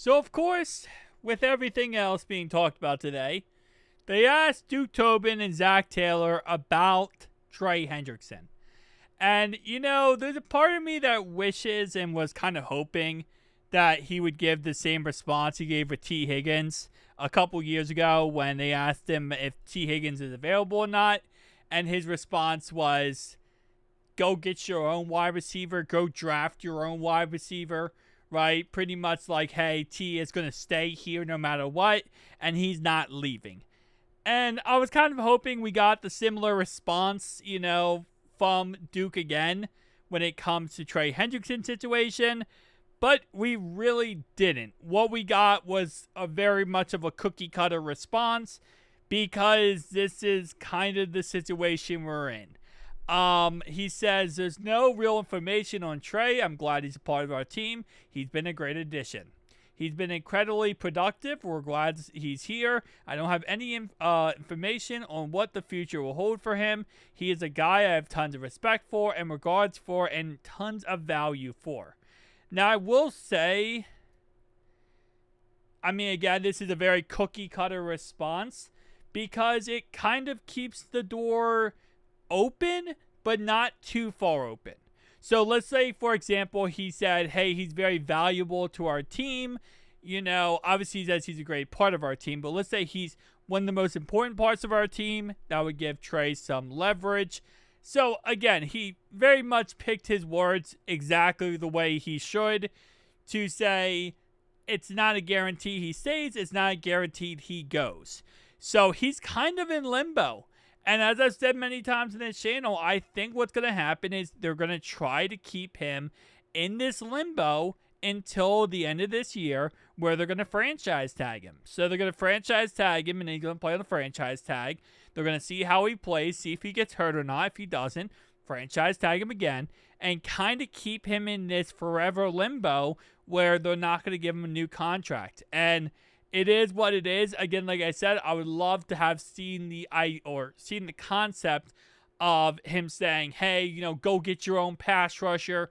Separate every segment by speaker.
Speaker 1: So, of course, with everything else being talked about today, they asked Duke Tobin and Zach Taylor about Trey Hendrickson. And, there's a part of me that wishes and was kind of hoping that he would give the same response he gave with T. Higgins a couple years ago when they asked him if T. Higgins is available or not. And his response was, go get your own wide receiver, go draft your own wide receiver, right? Pretty much like, hey, T is going to stay here no matter what, and he's not leaving. And I was kind of hoping we got the similar response, from Duke again when it comes to Trey Hendrickson's situation, but we really didn't. What we got was a very much of a cookie cutter response because this is kind of the situation we're in. He says there's no real information on Trey. I'm glad he's a part of our team. He's been a great addition. He's been incredibly productive. We're glad he's here. I don't have any information on what the future will hold for him. He is a guy I have tons of respect for and regards for and tons of value for. Now, I will say, again, this is a very cookie cutter response because it kind of keeps the door open, but not too far open. So let's say, for example, he said, hey, he's very valuable to our team. Obviously he says he's a great part of our team, but let's say he's one of the most important parts of our team. That would give Trey some leverage. So again, he very much picked his words exactly the way he should to say it's not a guarantee he stays. It's not a guaranteed he goes. So he's kind of in limbo. And as I've said many times in this channel, I think what's going to happen is they're going to try to keep him in this limbo until the end of this year where they're going to franchise tag him. So they're going to franchise tag him and he's going to play on the franchise tag. They're going to see how he plays, see if he gets hurt or not. If he doesn't, franchise tag him again and kind of keep him in this forever limbo where they're not going to give him a new contract. And it is what it is. Again, like I said, I would love to have seen the concept of him saying, hey, go get your own pass rusher.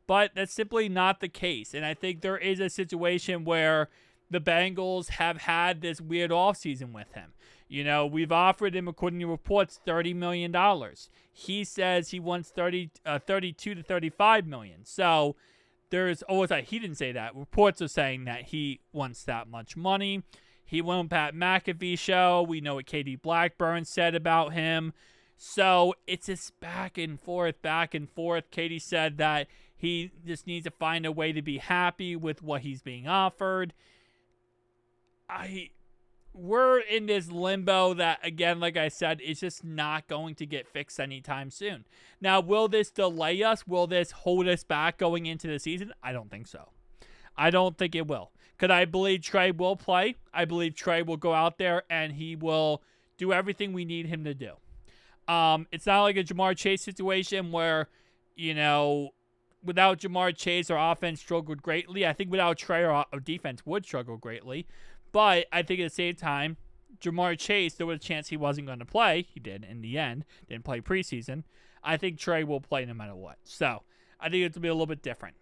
Speaker 1: But that's simply not the case. And I think there is a situation where the Bengals have had this weird offseason with him. We've offered him, according to reports, $30 million. He says he wants 32 to $35 million. So he didn't say that. Reports are saying that he wants that much money. He went on Pat McAfee show. We know what Katie Blackburn said about him. So it's this back and forth. Katie said that he just needs to find a way to be happy with what he's being offered. We're in this limbo that, again, like I said, is just not going to get fixed anytime soon. Now, will this delay us? Will this hold us back going into the season? I don't think so. I don't think it will. Because I believe Trey will play. I believe Trey will go out there and he will do everything we need him to do. It's not like a Jamar Chase situation where, without Jamar Chase, our offense struggled greatly. I think without Trey, our defense would struggle greatly. But I think at the same time, Jamar Chase, there was a chance he wasn't going to play. He did in the end. Didn't play preseason. I think Trey will play no matter what. So I think it's going to be a little bit different.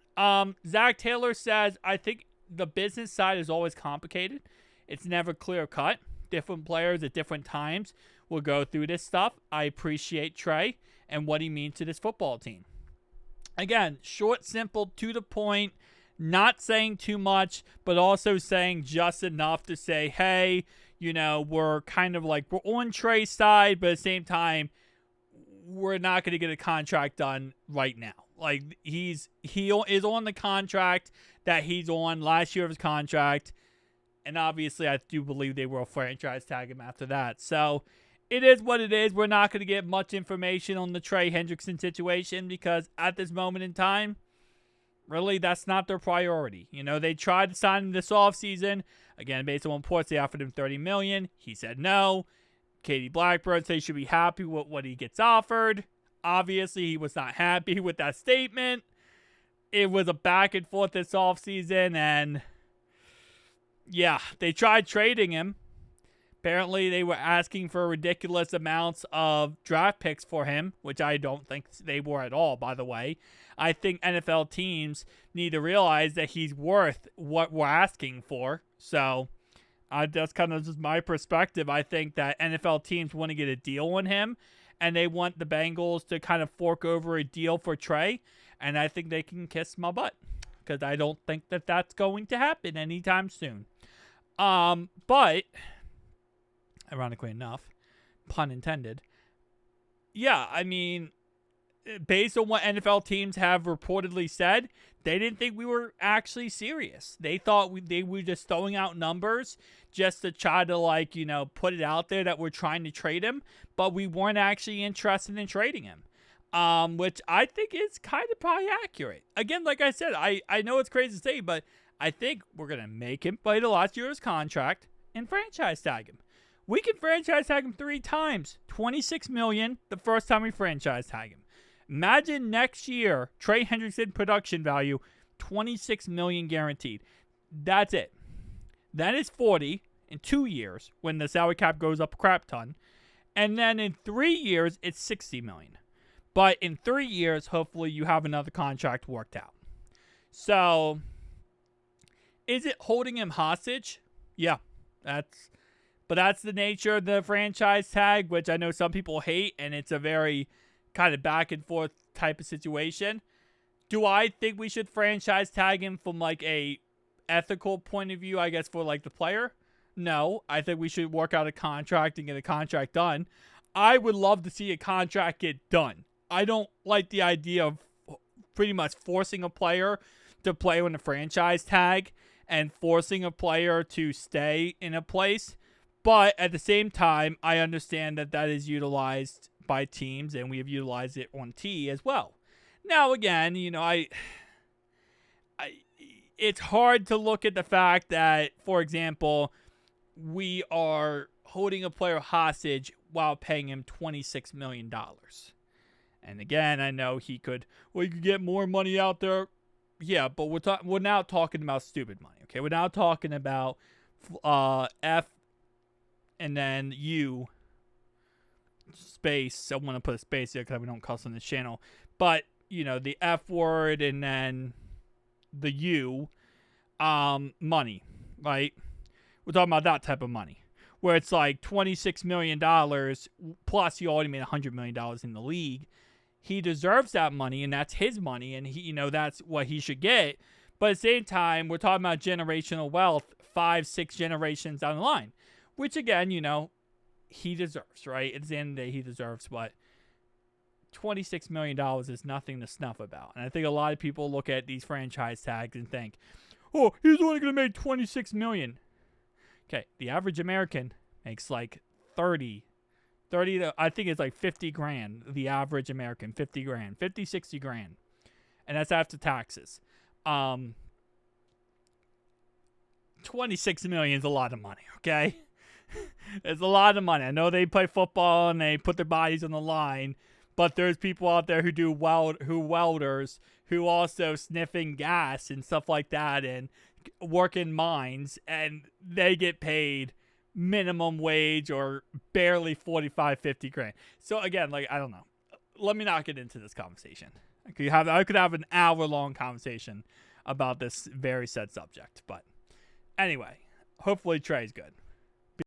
Speaker 1: Zach Taylor says, I think the business side is always complicated. It's never clear cut. Different players at different times will go through this stuff. I appreciate Trey and what he means to this football team. Again, short, simple, to the point. Not saying too much, but also saying just enough to say, hey, we're kind of like, we're on Trey's side, but at the same time, we're not going to get a contract done right now. Like, he is on the contract that he's on last year of his contract, and obviously I do believe they will franchise tag him after that. So it is what it is. We're not going to get much information on the Trey Hendrickson situation because at this moment in time, really, that's not their priority. They tried to sign him this offseason. Again, based on reports, they offered him $30 million. He said no. Katie Blackburn said he should be happy with what he gets offered. Obviously, he was not happy with that statement. It was a back and forth this offseason, and yeah, they tried trading him, Apparently, they were asking for ridiculous amounts of draft picks for him, which I don't think they were at all, by the way. I think NFL teams need to realize that he's worth what we're asking for. So, that's kind of just my perspective. I think that NFL teams want to get a deal on him, and they want the Bengals to kind of fork over a deal for Trey, and I think they can kiss my butt, because I don't think that that's going to happen anytime soon. But ironically enough, pun intended. Yeah, I mean, based on what NFL teams have reportedly said, they didn't think we were actually serious. They thought they were just throwing out numbers just to try to, put it out there that we're trying to trade him, but we weren't actually interested in trading him. Which I think is kind of probably accurate. Again, like I said, I know it's crazy to say, but I think we're going to make him play the last year of his contract and franchise tag him. We can franchise tag him 3 times. $26 million the first time we franchise tag him. Imagine next year, Trey Hendrickson production value, $26 million guaranteed. That's it. Then it's 40 in 2 years when the salary cap goes up a crap ton. And then in 3 years, it's $60 million. But in 3 years, hopefully you have another contract worked out. So, is it holding him hostage? Yeah, that's the nature of the franchise tag, which I know some people hate, and it's a very kind of back and forth type of situation. Do I think we should franchise tag him from a ethical point of view, I guess, for the player? No, I think we should work out a contract and get a contract done. I would love to see a contract get done. I don't like the idea of pretty much forcing a player to play on a franchise tag and forcing a player to stay in a place. But at the same time, I understand that is utilized by teams, and we have utilized it on T as well. Now, again, it's hard to look at the fact that, for example, we are holding a player hostage while paying him $26 million. And again, I know he could get more money out there. Yeah, but we're now talking about stupid money, okay? We're now talking about F and then U space. I want to put a space there because we don't cuss on this channel. But, the F word and then the U money, right? We're talking about that type of money. Where it's $26 million plus he already made $100 million in the league. He deserves that money, and that's his money, and he, that's what he should get. But at the same time, we're talking about generational wealth 5-6 generations down the line, which again, he deserves, right? At the end of the day, he deserves what $26 million is nothing to snuff about. And I think a lot of people look at these franchise tags and think, oh, he's only going to make $26 million. Okay, the average American makes 30 to, I think it's 50 grand, the average American, 50 grand, 50, 60 grand. And that's after taxes. 26 million is a lot of money, okay? It's a lot of money. I know they play football and they put their bodies on the line, but there's people out there who welders, who also sniffing gas and stuff like that and work in mines, and they get paid minimum wage or barely 45, 50 grand. So again, I don't know. Let me not get into this conversation. I could have an hour-long conversation about this very said subject. But anyway, hopefully Trey's good.